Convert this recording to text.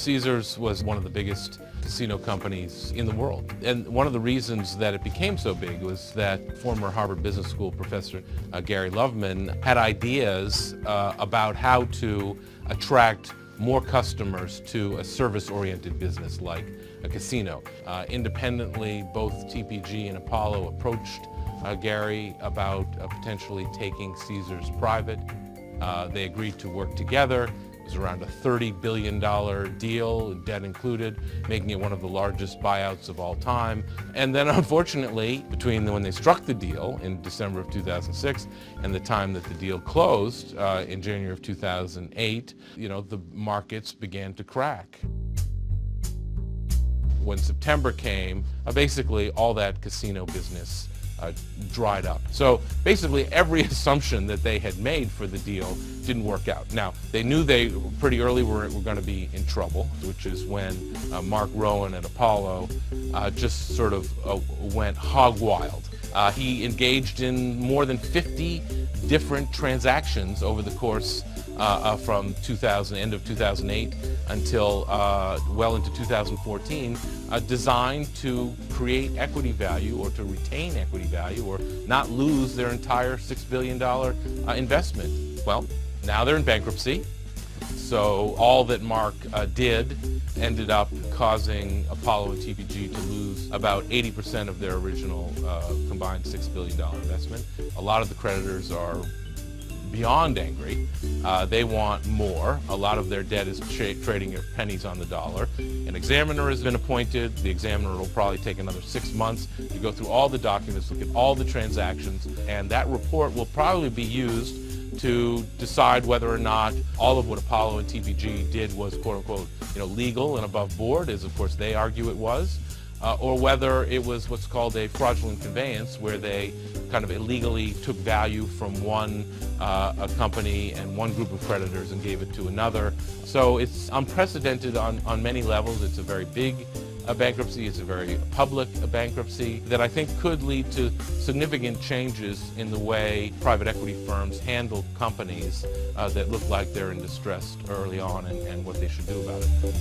Caesars was one of the biggest casino companies in the world. And one of the reasons that it became so big was that former Harvard Business School professor Gary Loveman had ideas about how to attract more customers to a service-oriented business like a casino. Independently, both TPG and Apollo approached Gary about potentially taking Caesars private. They agreed to work together. It was around a $30 billion deal, debt included, making it one of the largest buyouts of all time. And then unfortunately, between when they struck the deal in December of 2006 and the time that the deal closed in January of 2008, the markets began to crack. When September came, basically all that casino business dried up. So basically every assumption that they had made for the deal didn't work out. Now, they knew they pretty early were going to be in trouble, which is when Mark Rowan at Apollo just sort of went hog wild. He engaged in more than 50 different transactions over the course from end of 2008 until well into 2014, designed to create equity value or to retain equity value or not lose their entire $6 billion investment. Well, now they're in bankruptcy, so all that Mark did ended up causing Apollo and TPG to lose about 80% of their original combined $6 billion investment. A lot of the creditors are beyond angry. They want more. A lot of their debt is trading at pennies on the dollar. An examiner has been appointed. The examiner will probably take another 6 months to go through all the documents, look at all the transactions, and that report will probably be used to decide whether or not all of what Apollo and TPG did was quote-unquote legal and above board, as of course they argue it was, or whether it was what's called a fraudulent conveyance, where they kind of illegally took value from one a company and one group of creditors and gave it to another. So it's unprecedented on many levels. It's a very big bankruptcy. It's a very public bankruptcy that I think could lead to significant changes in the way private equity firms handle companies that look like they're in distress early on and what they should do about it.